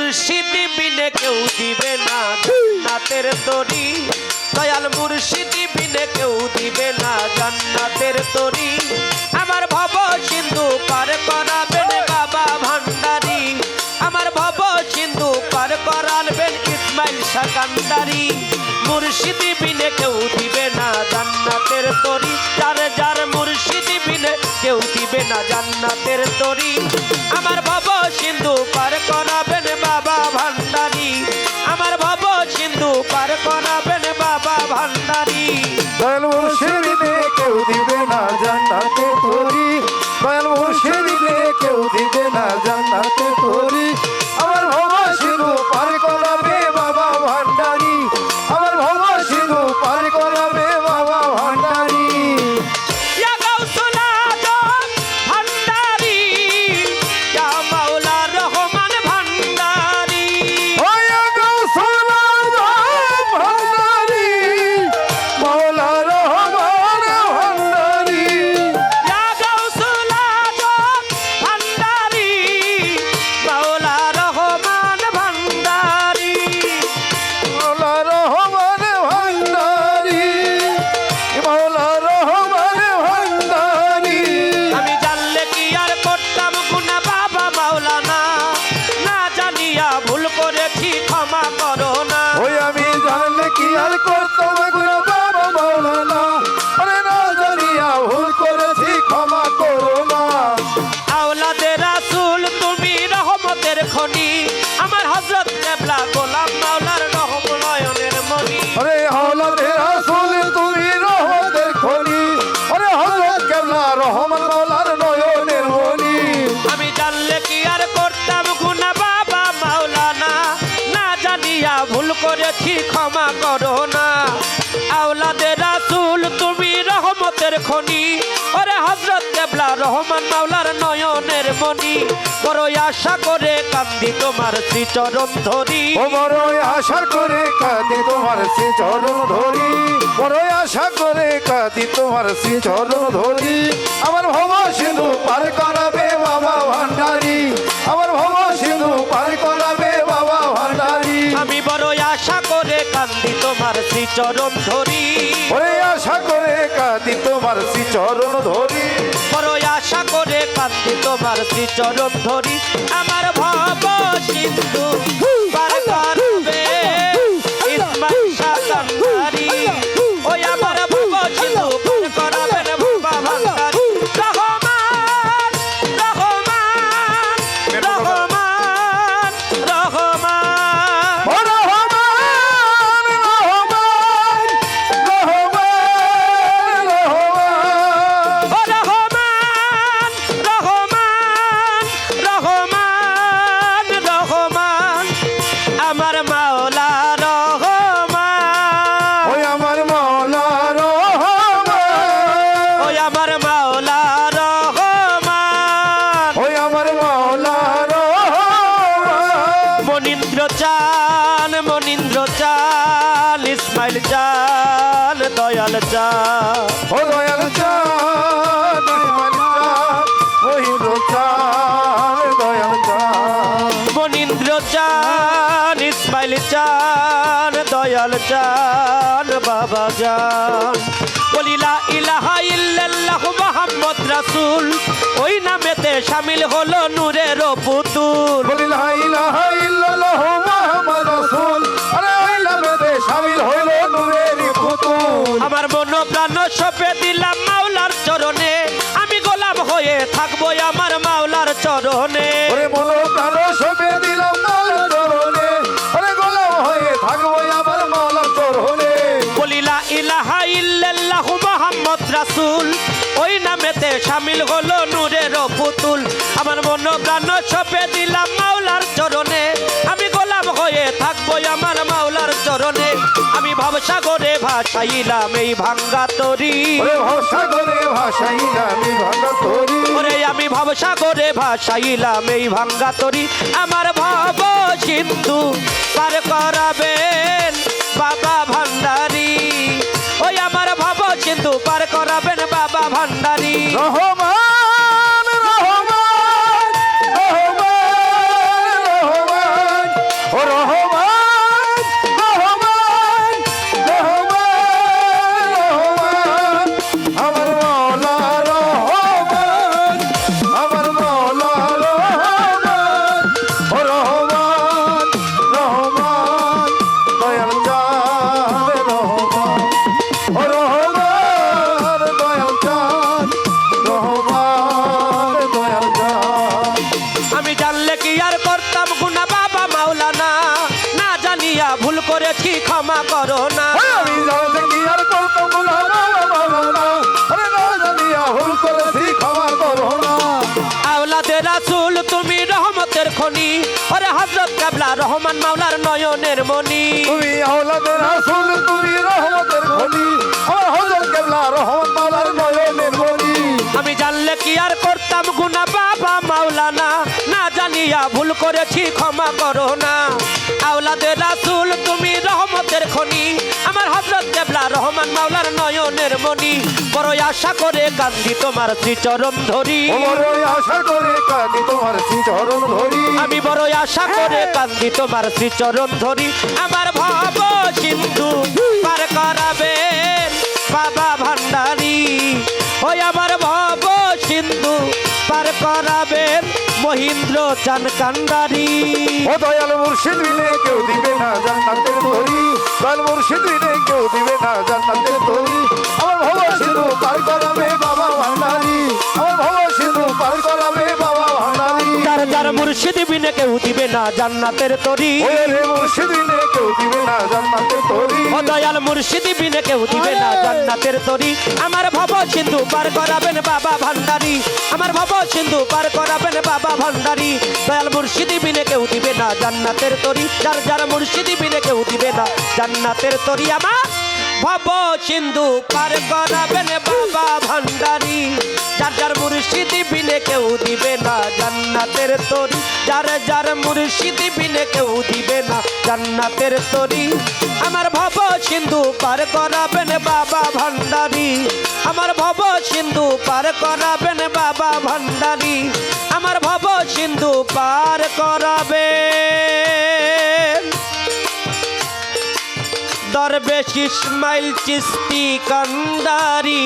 মুর্শিদ বিনে কেউ দিবে না জান্নাতের তরি দয়াল মুর্শিদ বিনে কেউ দিবে না জান্নাতের তরি আমার ভব সিন্ধু পার করাবেন বাবা ভান্ডারী আমার ভব সিন্ধু পার করাবেন ইসমাইল শাহ কান্ডারী মুর্শিদ বিনে কেউ দিবে না জান্নাতের তরি যার যার মুর্শিদ বিনে কেউ দিবে না জান্নাতের তরি আমার ভব সিন্ধু পার করাবেন বাবা ভান্ডারী আমার ভব সিন্ধু পার করাবেন বাবা ভান্ডারী দয়াল মুর্শিদ বিনে কেউ দিবে না জান্নাতে তরি দয়াল মুর্শিদ বিনে কেউ দিবে না জান্নাতে তরি আমার ভবা সিন্ধু পার করাবে বাবা ভান্ডারী আমার ভবা সিন্ধু পার করাবে বাবা ভান্ডারী ইয়া গাউসুল আজম ভান্ডারী ইয়া মাওলা রহমান ভান্ডারী ওয়া গাউসুল আজম ভান্ডারী মাওলা রহমান ভান্ডারী ইয়া গাউসুল আজম ভান্ডারী মাওলা রহমান ভান্ডারী মাওলা রহমান ভান্ডারী মাওলা রহমান ভান্ডারী আমি জানলে কি আর করতাম গুনাহ বাবা মাওলানা না জানিয়া ভুল করেছি ক্ষমা করো না ওই আমি জানলে কি আর করতাম গুনাহ বাবা মাওলানা আরে না জানিয়া ভুল করেছি ক্ষমা করো না আওলাদে রাসূল তুমি রহমতের খনি আমার হযরত কেবলা গোলাম মাওলার রহম নয়নের মনি আরে আওলাদে রাসূল তুমি রহমতের খনি আরে হযরত কেবলা রহমান মাওলার নয়নের মনি আমি জানলে কি আর করতাম গুনাহ বাবা মাওলানা না জানিয়া ভুল করেছি ক্ষমা করো না আওলাদে রাসূল তুমি রহমতের খনি ওরে হযরত কেবলা রহমান মাওলার নয়নের মনি বড় আশা করে কান্দি তোমার শ্রীচরণ ধরি ও বড় আশা করে কাঁদি তোমার শ্রী চরণ ধরি বড় আশা করে কাঁদি তোমার শ্রী চরণ ধরি আমার ভবা সিন্ধু পার করাবে বাবা ভান্ডারী আমার ভবা সিন্ধু পার করাবে বাবা ভান্ডারী আমি বড় আশা করে কান্দি তোমার শ্রীচরণ ধরি ওরে আশা করে কাঁদি তোমার শ্রী চরণ ধরি বড় আশা করে কান্দি তোমার শ্রীচরণ ধরি আমার ভব সিন্ধু পার করবে ইসমাইল শাহ কান্ডারী ওই আমার ভব সিন্ধু পার করাবেন বাবা ভান্ডারী রহমান রহমান রহমান রহমান ও রহমান রহমান রহমান রহমান ও রহমান রহমান রহমান রহমান আমার মাওলা রহমান ওই আমার মাওলা রহমান ওই আমার মাওলা রহমান ওই আমার মাওলা রহমান মনীন্দ্র চাল ইসমাইল চাল দয়াল চাল ও দয়াল চাঁদ ইসমাইল চাঁদ মহিন্দ্র চাঁদ দয়াল চাঁদ মনীন্দ্র চান ইসমাইল চান দয়াল চান বাবা জান বলিলা ইলাহা ইল্লাল্লাহ মুহাম্মদ রাসূল ওই নামেতে শামিল হলো নূরের পুতুল বলি লা ইলাহা ইল্লাল্লাহ মুহাম্মদ রাসূল আরে ওই নামেতে শামিল হইল নূরের পুতুল আমার মন প্রাণ সঁপে দিলাম মাওলার চরণে আমি গোলাম হয়ে থাকবো আমার মাওলার চরণে ওরে মন প্রাণ সঁপে দিলাম মাওলার চরণে আরে গোলাম হয়ে থাকবো আমার মাওলার চরণে বলিলা ইলাহা ইল্লাল্লাহ মুহাম্মদ রাসূল ওই নামেতে শামিল হলো নূরের পুতুল আমার মন প্রাণ সঁপে দিলাম মাওলার চরণে আমি গোলাম হয়ে থাকবো আমার মাওলার চরণে আমি ভবসাগরে ভাসাইলাম এই ভাঙ্গা তরি ওরে ভবসাগরে ভাসাইলাম এই ভাঙ্গা তরি ওরে আমি ভবসাগরে ভাসাইলাম এই ভাঙ্গা তরি আমার ভব সিন্ধু পার করাবেন বাবা ভান্ডারী ওই আমার ভব সিন্ধু পার করাবেন বাবা ভান্ডারী রহমান রহমান রহমান রহমান করেছি ক্ষমা করো না। আমি জানতে কি আর করতাম না মাওলানা, আরে না জানিয়া ভুল করেছি ক্ষমা করো না। আওলাদে রাসূল তুমি রহমতের খনি, ওরে হযরত কেবলা রহমান মাওলার নয়নের মনি। তুমি আওলাদে রাসূল তুমি রহমতের খনি, আমার হযরত কেবলা রহমত মাওলার নয়নের মনি। আমি জানলে কি আর করতাম গুনাহ বাবা মাওলানা, না জানিয়া ভুল করেছি ক্ষমা করো না। আওলাদে রাসূল তুমি রহমতের খনি, আমার হযরত কেবলা রহমান মাওলার নয়নের মনি। বড় আশা করে কান্দি তোমার শ্রীচরণ ধরি, ও বড়ই আশা করে কাঁদি তোমার শ্রীচরণ ধরি। আমি বড় আশা করে কান্দি তোমার শ্রীচরণ ধরি। আমার ভব সিন্ধু পার করাবেন বাবা ভান্ডারী, ওই আমার ভব সিন্ধু পার করাবেন মহিন্দ্র চান কান্ডারি। ও দয়াল মুর্শিদ বিনে কেউ দিবে না জান্নাতের তরি, দয়াল মুর্শিদ বিনে কেউ দিবে না জান্নাতের তরি। আমার ভব সিন্ধু পার করাবে বাবা ভান্ডারী, আমার ভব সিন্ধু পার করাবে বাবা ভান্ডারী। যার যার মুর্শিদ বিনে কেউ দিবে না জান্নাতের তরি, ওই রে মুর্শিদ বিনে কেউ দিবে না জান্নাতের তরি। ও দয়াল মুর্শিদ বিনে কেউ দিবে না জান্নাতের তরি। আমার ভব সিন্ধু পার করাবেন বাবা ভান্ডারী, আমার ভব সিন্ধু পার করাবেন বাবা ভান্ডারী। দয়াল মুর্শিদ বিনে কেউ দিবে না জান্নাতের তরি, যার যার মুর্শিদ বিনে কেউ দিবে না জান্নাতের তরি। আমার ভব সিন্ধু পার করাবেন বাবা ভান্ডারী, যার যার মুর্শিদ বিনে কেউ দিবে না জান্নাতের তরি, যার যার মুর্শিদ বিনে কেউ দিবে না জান্নাতের তরি। আমার ভব সিন্ধু পার করাবেন বাবা ভান্ডারী, আমার ভব সিন্ধু পার করাবেন বাবা ভান্ডারী, আমার ভব সিন্ধু পার করাবেন দরবেশ ইসমাইল চিশতি কান্ডারি।